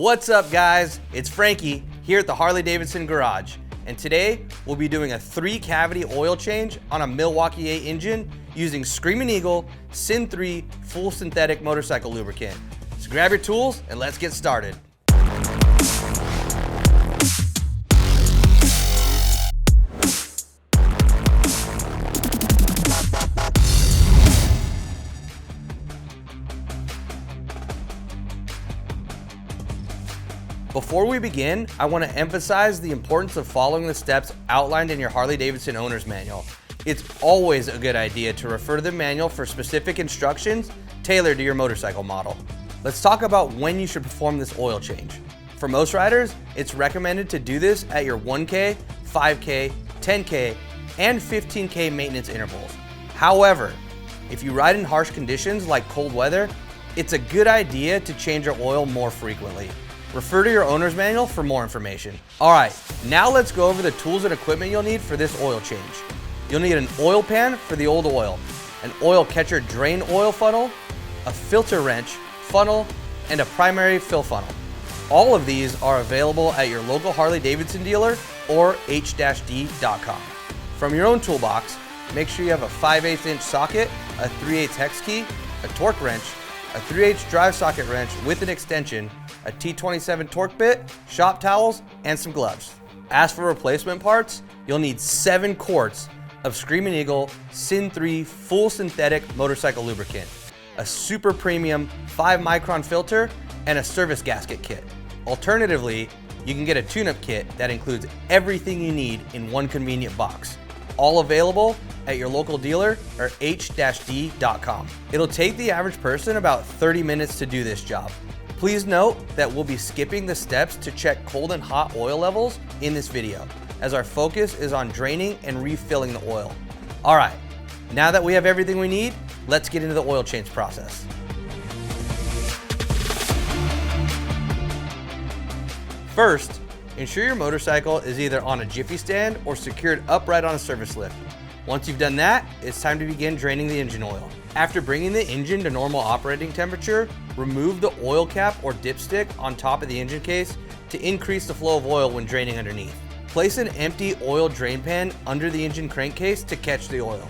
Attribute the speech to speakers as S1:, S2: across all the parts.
S1: What's up guys? It's Frankie here at the Harley-Davidson garage, and today we'll be doing a 3-cavity oil change on a Milwaukee-Eight engine using Screamin Eagle SYN3 full synthetic motorcycle lubricant. So grab your tools and let's get started. Before we begin, I want to emphasize the importance of following the steps outlined in your Harley-Davidson owner's manual. It's always a good idea to refer to the manual for specific instructions tailored to your motorcycle model. Let's talk about when you should perform this oil change. For most riders, it's recommended to do this at your 1K, 5K, 10K, and 15K maintenance intervals. However, if you ride in harsh conditions like cold weather, it's a good idea to change your oil more frequently. Refer to your owner's manual for more information. All right, now let's go over the tools and equipment you'll need for this oil change. You'll need an oil pan for the old oil, an oil catcher drain oil funnel, a filter wrench, funnel, and a primary fill funnel. All of these are available at your local Harley-Davidson dealer or h-d.com. From your own toolbox, make sure you have a 5/8 inch socket, a 3/8 hex key, a torque wrench, a 3/8 drive socket wrench with an extension, a T27 torque bit, shop towels, and some gloves. As for replacement parts, you'll need 7 quarts of Screamin Eagle SYN3 full synthetic motorcycle lubricant, a super premium 5-micron filter, and a service gasket kit. Alternatively, you can get a tune-up kit that includes everything you need in one convenient box. All available at your local dealer or h-d.com. It'll take the average person about 30 minutes to do this job. Please note that we'll be skipping the steps to check cold and hot oil levels in this video, as our focus is on draining and refilling the oil. All right, now that we have everything we need, let's get into the oil change process. First, ensure your motorcycle is either on a jiffy stand or secured upright on a service lift. Once you've done that, it's time to begin draining the engine oil. After bringing the engine to normal operating temperature, remove the oil cap or dipstick on top of the engine case to increase the flow of oil when draining underneath. Place an empty oil drain pan under the engine crankcase to catch the oil.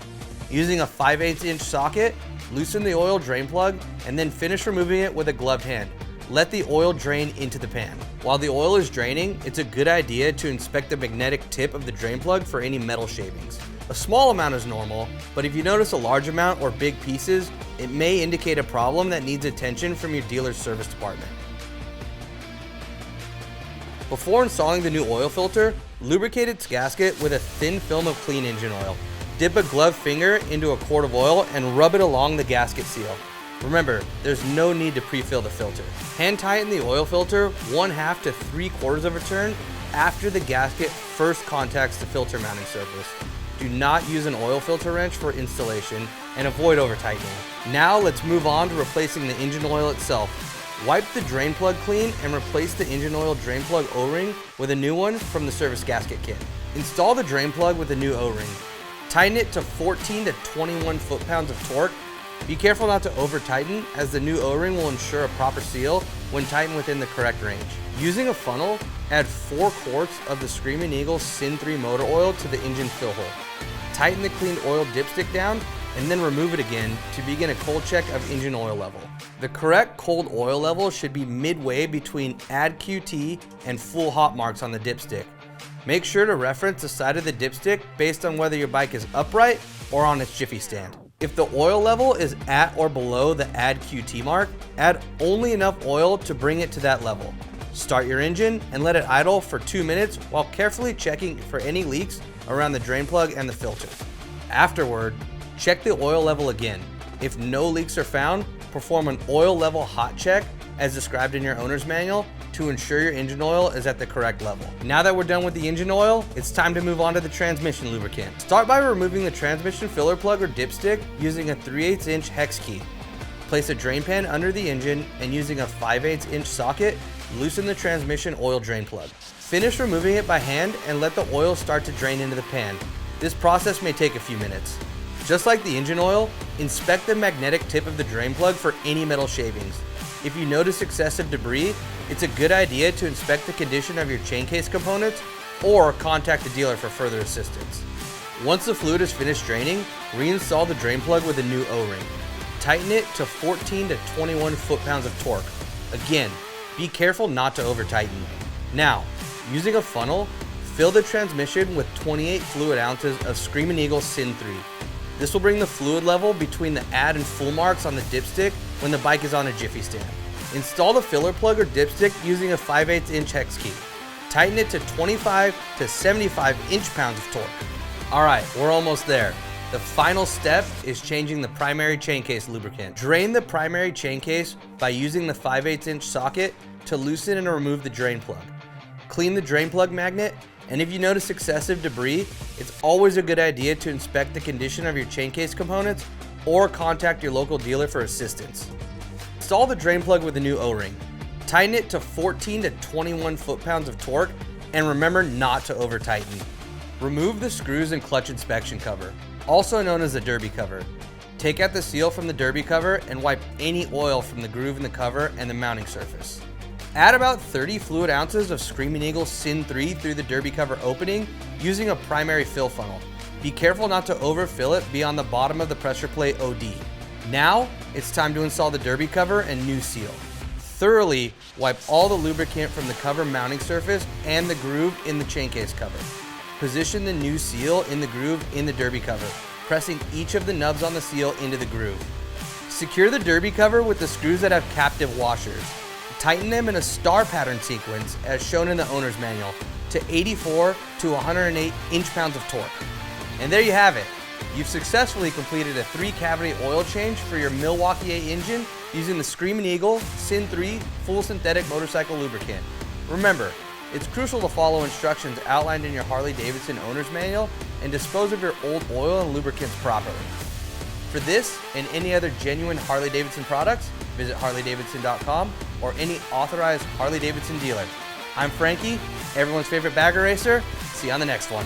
S1: Using a 5/8 inch socket, loosen the oil drain plug and then finish removing it with a gloved hand. Let the oil drain into the pan. While the oil is draining, it's a good idea to inspect the magnetic tip of the drain plug for any metal shavings. A small amount is normal, but if you notice a large amount or big pieces, it may indicate a problem that needs attention from your dealer's service department. Before installing the new oil filter, lubricate its gasket with a thin film of clean engine oil. Dip a gloved finger into a quart of oil and rub it along the gasket seal. Remember, there's no need to pre-fill the filter. Hand tighten the oil filter 1/2 to 3/4 of a turn after the gasket first contacts the filter mounting surface. Do not use an oil filter wrench for installation and avoid over tightening. Now let's move on to replacing the engine oil itself. Wipe the drain plug clean and replace the engine oil drain plug O-ring with a new one from the service gasket kit. Install the drain plug with a new O-ring. Tighten it to 14 to 21 foot-pounds of torque. Be careful not to over tighten, as the new O-ring will ensure a proper seal when tightened within the correct range. Using a funnel, add 4 quarts of the Screamin Eagle SYN3 motor oil to the engine fill hole. Tighten the cleaned oil dipstick down and then remove it again to begin a cold check of engine oil level. The correct cold oil level should be midway between add QT and full hot marks on the dipstick. Make sure to reference the side of the dipstick based on whether your bike is upright or on its jiffy stand. If the oil level is at or below the add QT mark, add only enough oil to bring it to that level. Start your engine and let it idle for 2 minutes while carefully checking for any leaks around the drain plug and the filter. Afterward, check the oil level again. If no leaks are found, perform an oil level hot check as described in your owner's manual to ensure your engine oil is at the correct level. Now that we're done with the engine oil, it's time to move on to the transmission lubricant. Start by removing the transmission filler plug or dipstick using a 3/8 inch hex key. Place a drain pan under the engine and using a 5/8 inch socket, loosen the transmission oil drain plug. Finish removing it by hand and let the oil start to drain into the pan. This process may take a few minutes. Just like the engine oil, inspect the magnetic tip of the drain plug for any metal shavings. If you notice excessive debris, it's a good idea to inspect the condition of your chain case components or contact the dealer for further assistance. Once the fluid is finished draining, reinstall the drain plug with a new O-ring. Tighten it to 14 to 21 foot-pounds of torque. Again, be careful not to over-tighten. Now, using a funnel, fill the transmission with 28 fluid ounces of Screamin Eagle SYN3. This will bring the fluid level between the add and full marks on the dipstick when the bike is on a jiffy stand. Install the filler plug or dipstick using a 5/8 inch hex key. Tighten it to 25 to 75 inch-pounds of torque. All right, we're almost there. The final step is changing the primary chain case lubricant. Drain the primary chain case by using the 5/8 inch socket to loosen and remove the drain plug. Clean the drain plug magnet, and if you notice excessive debris, it's always a good idea to inspect the condition of your chain case components or contact your local dealer for assistance. Install the drain plug with a new O-ring. Tighten it to 14 to 21 foot-pounds of torque, and remember not to over-tighten. Remove the screws and clutch inspection cover, also known as the derby cover. Take out the seal from the derby cover and wipe any oil from the groove in the cover and the mounting surface. Add about 30 fluid ounces of Screamin Eagle SYN3 through the derby cover opening using a primary fill funnel. Be careful not to overfill it beyond the bottom of the pressure plate OD. Now, it's time to install the derby cover and new seal. Thoroughly wipe all the lubricant from the cover mounting surface and the groove in the chain case cover. Position the new seal in the groove in the derby cover, pressing each of the nubs on the seal into the groove. Secure the derby cover with the screws that have captive washers. Tighten them in a star pattern sequence as shown in the owner's manual to 84 to 108 inch-pounds of torque. And there you have it. You've successfully completed a 3-cavity oil change for your Milwaukee-Eight engine using the Screamin Eagle SYN3 full synthetic motorcycle lubricant. Remember, it's crucial to follow instructions outlined in your Harley-Davidson owner's manual and dispose of your old oil and lubricants properly. For this and any other genuine Harley-Davidson products, visit harleydavidson.com or any authorized Harley-Davidson dealer. I'm Frankie, everyone's favorite bagger racer. See you on the next one.